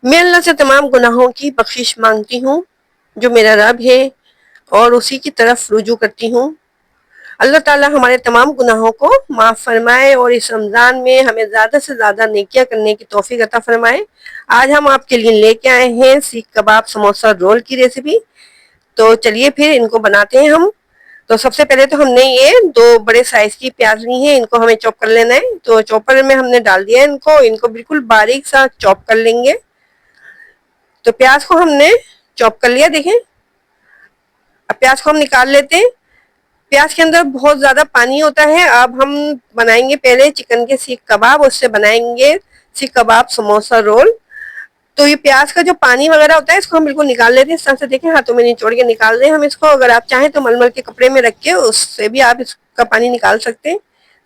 मैं अल्लाह से तमाम गुनाहों की बख्शिश मांगती हूँ जो मेरा रब है और उसी की तरफ रुजू करती हूँ। अल्लाह ताला हमारे तमाम गुनाहों को माफ़ फरमाए और इस रमज़ान में हमें ज़्यादा से ज़्यादा नेकियां करने की तौफीक अता फरमाए। आज हम आपके लिए लेके आए हैं सीख कबाब समोसा रोल की रेसिपी। तो चलिए फिर इनको बनाते हैं हम। तो सबसे पहले तो हमने ये दो बड़े साइज की प्याज ली है, इनको हमें चॉप कर लेना है। तो चॉपर में हमने डाल दिया है इनको इनको बिल्कुल बारीक सा चॉप कर लेंगे। तो प्याज को हमने चॉप कर लिया, देखें। अब प्याज को हम निकाल लेते हैं। प्याज के अंदर बहुत ज्यादा पानी होता है। अब हम बनाएंगे पहले चिकन के सीख कबाब, उससे बनाएंगे सीख कबाब समोसा रोल। तो ये प्याज का जो पानी वगैरह होता है इसको हम बिल्कुल निकाल लेते हैं। इस तरह से देखें, हाथों में निचोड़ के निकाल दें हम इसको। अगर आप चाहें तो मलमल के कपड़े में रख के उससे भी आप इसका पानी निकाल सकते हैं।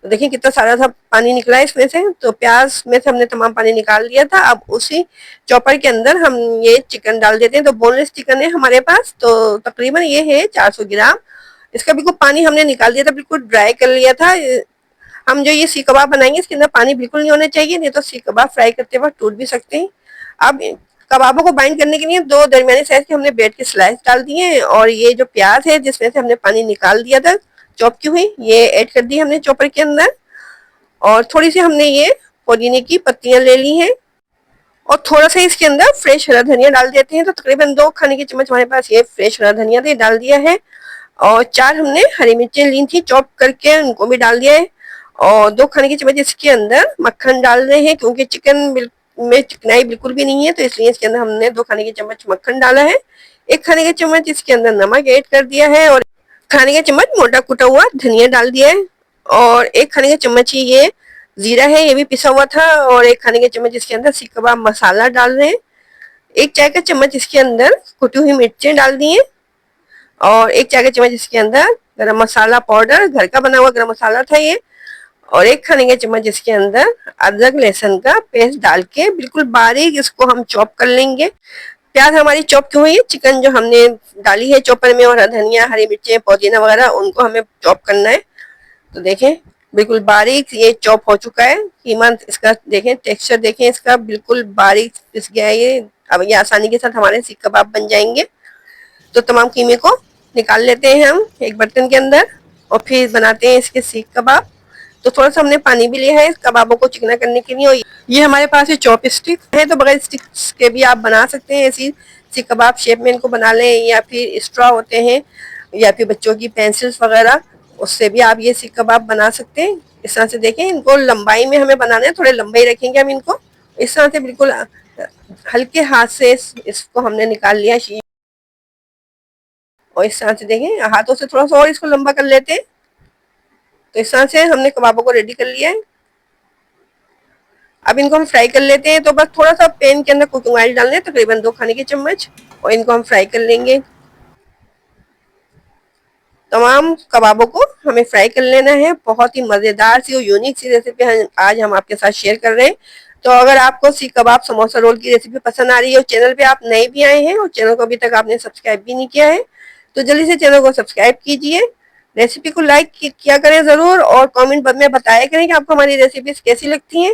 तो देखिए कितना सारा सा पानी निकला है इसमें से। तो प्याज में से हमने तमाम पानी निकाल लिया था। अब उसी चॉपर के अंदर हम ये चिकन डाल देते हैं। तो बोनलेस चिकन है हमारे पास, तो तकरीबन ये है 400 ग्राम। इसका बिल्कुल पानी हमने निकाल दिया था, बिल्कुल ड्राई कर लिया था। हम जो ये सीख कबाब बनाएंगे इसके अंदर पानी बिल्कुल नहीं होना चाहिए, नहीं तो सीख कबाब फ्राई करते वक्त टूट भी सकते हैं। अब कबाबों को बाइंड करने के लिए दो दरमियानी साइज के हमने ब्रेड के स्लाइस डाल दिए हैं और ये जो प्याज है जिसमें से हमने पानी निकाल दिया था चॉप की हुई, ये ऐड कर दी हमने चॉपर के अंदर। और थोड़ी सी हमने ये पुदीने की पत्तियां ले ली हैं और थोड़ा सा इसके अंदर फ्रेश हरा धनिया डाल देते हैं। तो तकरीबन 2 खाने के चम्मच हमारे पास ये फ्रेश हरा धनिया थे, डाल दिया है। और 4 हमने हरी मिर्चें ली थी चॉप करके, उनको भी डाल दिया है। और 2 खाने के चम्मच इसके अंदर मक्खन डाल रहे हैं क्योंकि चिकन में चिकनाई बिल्कुल भी नहीं है, तो इसलिए इसके अंदर हमने 2 खाने के चम्मच मक्खन डाला है। 1 खाने के चम्मच इसके अंदर नमक ऐड कर दिया है और खाने का चम्मच मोटा कुटा हुआ धनिया डाल दिया है। और 1 खाने का चम्मच ही ये जीरा है, ये भी पिसा हुआ था। और 1 खाने के चम्मच इसके अंदर सीख कबाब मसाला डाल रहे हैं। 1 चाय का चम्मच इसके अंदर कुटी हुई मिर्चें डाल दी हैं और 1 चाय का चम्मच इसके अंदर गरम मसाला पाउडर, घर का बना हुआ गरम मसाला था ये। और 1 खाने का चम्मच इसके अंदर अदरक लहसुन का पेस्ट डाल के बिल्कुल बारीक इसको हम चॉप कर लेंगे। प्याज हमारी चॉप की हुई है, चिकन जो हमने डाली है चॉपर में और धनिया हरी मिर्चें पुदीना वगैरह उनको हमें चॉप करना है। तो देखें बिल्कुल बारीक ये चॉप हो चुका है। कीमा इसका देखें, टेक्सचर देखें इसका, बिल्कुल बारीक पिस गया है ये। अब ये आसानी के साथ हमारे सीख कबाब बन जाएंगे। तो तमाम कीमे को निकाल लेते हैं हम एक बर्तन के अंदर और फिर बनाते हैं इसके सीख कबाब। तो थोड़ा सा हमने पानी भी लिया है कबाबों को चिकना करने के लिए। और ये हमारे पास ये चॉप स्टिक है, तो बगैर स्टिक्स के भी आप बना सकते हैं ऐसी सीख कबाब शेप में इनको बना लें, या फिर स्ट्रॉ होते हैं या फिर बच्चों की पेंसिल्स वगैरह, उससे भी आप ये सीख कबाब बना सकते हैं। इस तरह से देखें, इनको लंबाई में हमें बनाना है, थोड़े लंबाई रखेंगे हम इनको। इस तरह से बिल्कुल हल्के हाथ से इसको हमने निकाल लिया और इस तरह से देखें हाथों से थोड़ा सा और इसको लंबा कर लेते हैं। तो इस तरह से हमने कबाबों को रेडी कर लिया है। अब इनको हम फ्राई कर लेते हैं। तो बस थोड़ा सा पैन के अंदर कुकिंग ऑयल डालना है, तकरीबन 2 खाने के चम्मच, और इनको हम फ्राई कर लेंगे। तमाम कबाबों को हमें फ्राई कर लेना है। बहुत ही मजेदार सी और यूनिक सी रेसिपी आज हम आपके साथ शेयर कर रहे हैं। तो अगर आपको सीख कबाब समोसा रोल की रेसिपी पसंद आ रही है और चैनल पे आप नए भी आए हैं और चैनल को अभी तक आपने सब्सक्राइब भी नहीं किया है, तो जल्दी से चैनल को सब्सक्राइब कीजिए। रेसिपी को लाइक किया करें जरूर और कमेंट में बताया करें कि आपको हमारी रेसिपीज कैसी लगती हैं।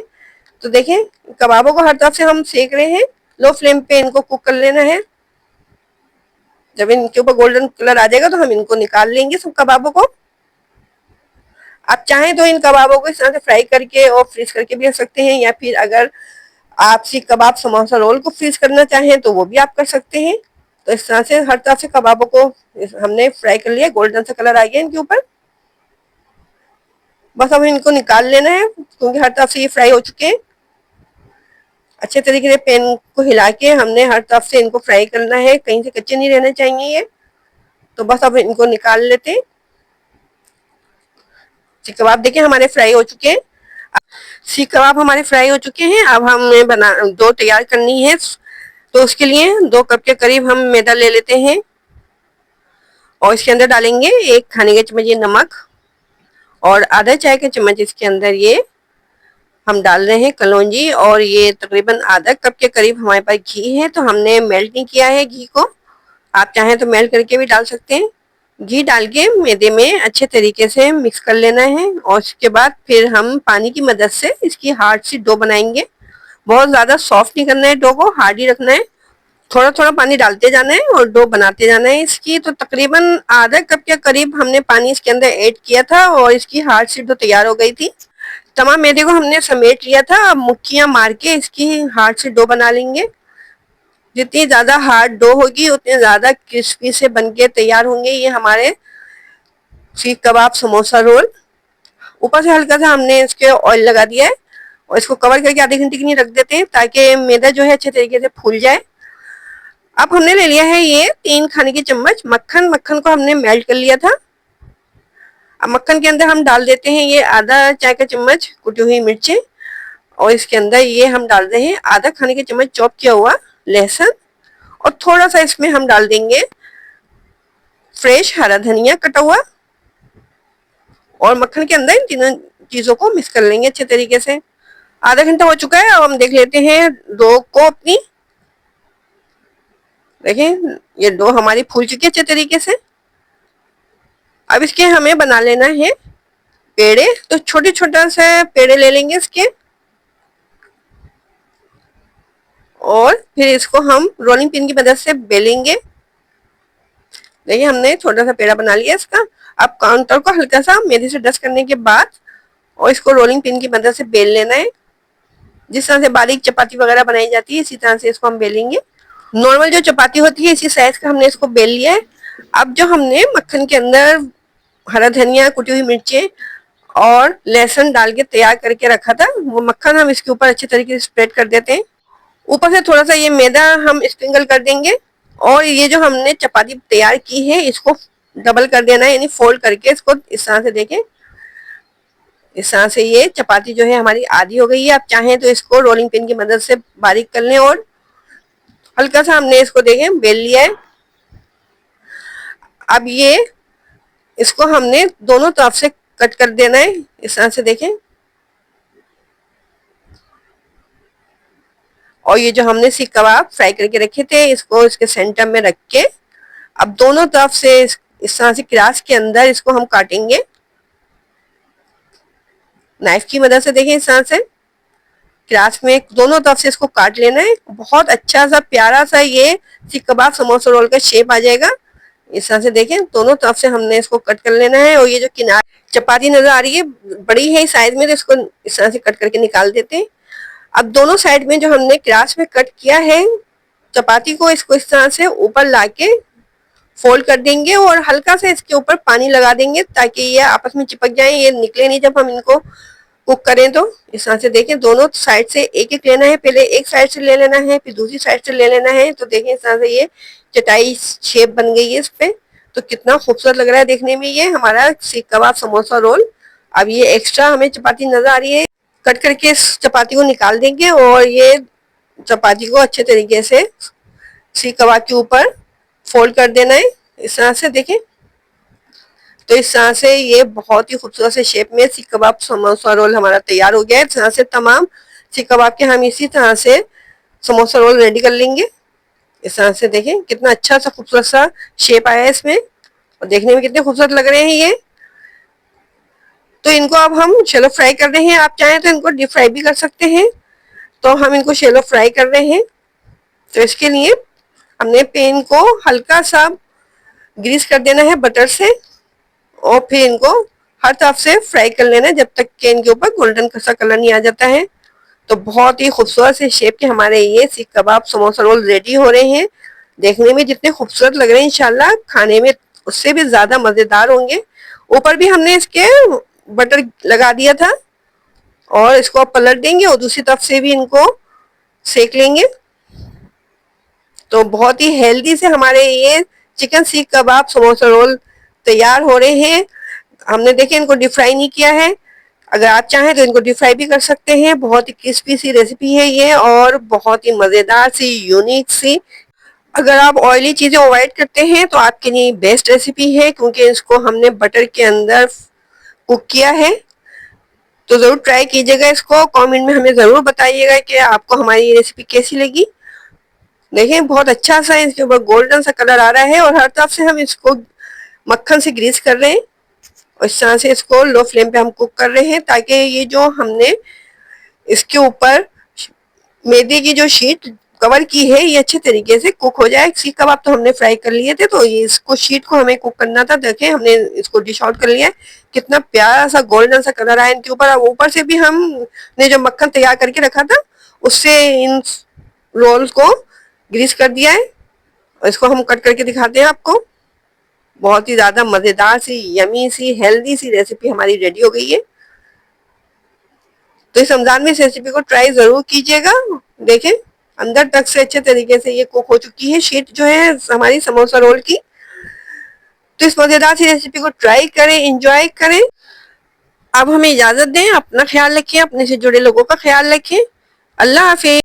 तो देखें कबाबों को हर तरफ से हम सेक रहे हैं। लो फ्लेम पे इनको कुक कर लेना है। जब इनके ऊपर गोल्डन कलर आ जाएगा तो हम इनको निकाल लेंगे सब कबाबों को। आप चाहें तो इन कबाबों को इस तरह से फ्राई करके और फ्रीज करके भी रख सकते हैं, या फिर अगर आप सीख कबाब समोसा रोल को फ्रीज करना चाहें तो वो भी आप कर सकते हैं। तो इस तरह से हर तरफ से कबाबों को हमने फ्राई कर लिया, गोल्डन सा कलर आ गया इनके ऊपर। बस अब इनको निकाल लेना है क्योंकि हर तरफ से ये फ्राई हो चुके हैं। अच्छे तरीके से पैन को हिला के हमने हर तरफ से इनको फ्राई करना है, कहीं से कच्चे नहीं रहने चाहिए ये। तो बस अब इनको निकाल लेते हैं। सीख कबाब देखिए हमारे फ्राई हो चुके हैं। सीख कबाब हमारे फ्राई हो चुके हैं। अब हमें बना दो तैयार करनी है। तो उसके लिए 2 कप के करीब हम मैदा ले लेते हैं और इसके अंदर डालेंगे 1 खाने का चम्मच ये नमक और आधा चाय का चम्मच इसके अंदर ये हम डाल रहे हैं कलौंजी। और ये तकरीबन आधा कप के करीब हमारे पास घी है, तो हमने मेल्ट नहीं किया है घी को। आप चाहें तो मेल्ट करके भी डाल सकते हैं। घी डाल के मैदे में अच्छे तरीके से मिक्स कर लेना है और उसके बाद फिर हम पानी की मदद से इसकी हार्ड सी डो बनाएंगे। बहुत ज्यादा सॉफ्ट नहीं करना है, डो को हार्ड ही रखना है। थोड़ा थोड़ा पानी डालते जाना है और डो बनाते जाना है इसकी। तो तकरीबन आधा कप के करीब हमने पानी इसके अंदर ऐड किया था और इसकी हार्ड सी डो तैयार हो गई थी। तमाम मैदे को हमने समेट लिया था। अब मुक्कियां मार के इसकी हार्ड सी डो बना लेंगे। जितनी ज्यादा हार्ड डो होगी उतने ज्यादा क्रिस्पी से बनके तैयार होंगे ये हमारे सीख कबाब समोसा रोल। ऊपर से हल्का सा हमने इसके ऑयल लगा दिया है और इसको कवर करके आधे घंटे के लिए रख देते हैं ताकि मैदा जो है अच्छे तरीके से फूल जाए। अब हमने ले लिया है ये 3 खाने के चम्मच मक्खन। मक्खन को हमने मेल्ट कर लिया था। अब मक्खन के अंदर हम डाल देते हैं ये आधा चाय का चम्मच कुटी हुई मिर्चें और इसके अंदर ये हम डाल रहे हैं आधा खाने के चम्मच चॉप किया हुआ लहसुन और थोड़ा सा इसमें हम डाल देंगे फ्रेश हरा धनिया कटा हुआ और मक्खन के अंदर इन तीनों चीजों को मिक्स कर लेंगे अच्छे तरीके से। आधा घंटा हो चुका है। अब हम देख लेते हैं डो को अपनी। देखें ये डो हमारी फूल चुकी है अच्छे तरीके से। अब इसके हमें बना लेना है पेड़े। तो छोटे छोटा सा पेड़े ले लेंगे इसके और फिर इसको हम रोलिंग पिन की मदद से बेलेंगे। देखिए हमने छोटा सा पेड़ा बना लिया इसका। अब काउंटर को हल्का सा मैदे से डस्ट करने के बाद और इसको रोलिंग पिन की मदद से बेल लेना है। जिस तरह से बारीक चपाती वगैरह बनाई जाती है इसी तरह से इसको हम बेलेंगे। नॉर्मल जो चपाती होती है इसी साइज का हमने इसको बेल लिया है। अब जो हमने मक्खन के अंदर हरा धनिया कुटी हुई मिर्चें और लहसुन डाल के तैयार करके रखा था वो मक्खन हम इसके ऊपर अच्छे तरीके से स्प्रेड कर देते हैं। ऊपर से थोड़ा सा ये मैदा हम स्प्रिंकल कर देंगे और ये जो हमने चपाती तैयार की है इसको डबल कर देना है यानी फोल्ड करके इसको इस तरह से देखें। इस तरह से ये चपाती जो है हमारी आधी हो गई है। आप चाहें तो इसको रोलिंग पिन की मदद से बारीक कर लें और हल्का सा हमने इसको देखें बेल लिया है। अब ये इसको हमने दोनों तरफ से कट कर देना है इस तरह से देखें। और ये जो हमने सीख कबाब फ्राई करके रखे थे इसको इसके सेंटर में रख के अब दोनों तरफ से इस तरह से क्रास के अंदर इसको हम काटेंगे नाइफ की मदद से। देखें इस तरह से क्रास में दोनों तरफ से इसको काट लेना है। बहुत अच्छा सा प्यारा सा ये सीख कबाब समोसा रोल का शेप आ जाएगा। इस तरह से देखें दोनों तरफ से हमने इसको कट कर लेना है। और ये जो किनार चपाती नजर आ रही है बड़ी है साइज में तो इसको इस तरह से कट करके निकाल देते हैं। अब दोनों साइड में जो हमने क्रास में कट किया है चपाती को इसको इस तरह से ऊपर लाके फोल्ड कर देंगे और हल्का से इसके ऊपर पानी लगा देंगे ताकि ये आपस में चिपक जाए ये निकले नहीं जब हम इनको कुक करें। तो इस तरह से देखें दोनों साइड से एक एक लेना है। पहले एक साइड से ले लेना है फिर दूसरी साइड से ले लेना है। तो देखें इस तरह से ये चटाई शेप बन गई है इस पे। तो कितना खूबसूरत लग रहा है देखने में ये हमारा सीख कबाब समोसा रोल। अब ये एक्स्ट्रा हमें चपाती नजर आ रही है कट करके इस चपाती को निकाल देंगे और ये चपाती को अच्छे तरीके से सीख कबाब के ऊपर फोल्ड कर देना है इस तरह से देखें। तो इस तरह से ये बहुत ही खूबसूरत से शेप में सीख कबाब समोसा रोल हमारा तैयार हो गया है। इस तरह से तमाम सीख कबाब के हम इसी तरह से समोसा रोल रेडी कर लेंगे। इस तरह से देखें कितना अच्छा सा खूबसूरत सा शेप आया है इसमें और देखने में कितने खूबसूरत लग रहे हैं ये। तो इनको अब हम शैलो फ्राई कर रहे हैं। आप चाहें तो इनको डीप फ्राई भी कर सकते हैं। तो हम इनको शैलो फ्राई कर रहे हैं। तो इसके लिए हमने पैन को हल्का सा ग्रीस कर देना है बटर से और फिर इनको हर तरफ से फ्राई कर लेना है जब तक कि इनके ऊपर गोल्डन सा कलर नहीं आ जाता है। तो बहुत ही खूबसूरत से शेप के हमारे ये सीख कबाब समोसा रोल रेडी हो रहे हैं। देखने में जितने खूबसूरत लग रहे हैं इंशाल्लाह खाने में उससे भी ज्यादा मजेदार होंगे। ऊपर भी हमने इसके बटर लगा दिया था और इसको आप पलट देंगे और दूसरी तरफ से भी इनको सेक लेंगे। तो बहुत ही हेल्दी से हमारे ये चिकन सीख कबाब समोसा रोल तैयार हो रहे हैं। हमने देखे इनको डीप फ्राई नहीं किया है। अगर आप चाहें तो इनको डीप फ्राई भी कर सकते हैं। बहुत ही क्रिस्पी सी रेसिपी है ये और बहुत ही मजेदार सी यूनिक सी। अगर आप ऑयली चीजें अवॉइड करते हैं तो आपके लिए बेस्ट रेसिपी है क्योंकि इसको हमने बटर के अंदर कुक किया है। तो जरूर ट्राई कीजिएगा इसको। कमेंट में हमें जरूर बताइएगा कि आपको हमारी ये रेसिपी कैसी लगी। देखिए बहुत अच्छा सा इसके ऊपर गोल्डन सा कलर आ रहा है और हर तरफ से हम इसको मक्खन से ग्रीस कर रहे हैं और इस तरह से इसको लो फ्लेम पे हम कुक कर रहे हैं ताकि ये जो हमने इसके ऊपर मैदे की जो शीट कवर की है ये अच्छे तरीके से कुक हो जाए। सीख कबाब तो हमने फ्राई कर लिए थे, तो ये इसको शीट को हमें कुक करना था। देखें हमने इसको डिश आउट कर लिया है, कितना प्यारा सा गोल्डन सा कलर आया इनके ऊपर। अब ऊपर से भी हमने जो मक्खन तैयार करके रखा था उससे इन रोल्स को ग्रीस कर दिया है, और इसको हम कट करके दिखाते हैं आपको। बहुत ही ज्यादा मजेदार सी, यमी सी, हेल्दी सी रेसिपी हमारी रेडी हो गई है। तो इस रमजान में इस रेसिपी को ट्राई जरूर कीजिएगा। देखें अंदर तक से अच्छे तरीके से ये कुक हो चुकी है शीट जो है हमारी समोसा रोल की। तो इस मजेदार सी रेसिपी को ट्राई करें, एंजॉय करें। अब हमें इजाजत दें, अपना ख्याल रखें, अपने से जुड़े लोगों का ख्याल रखें। अल्लाह हाफिज।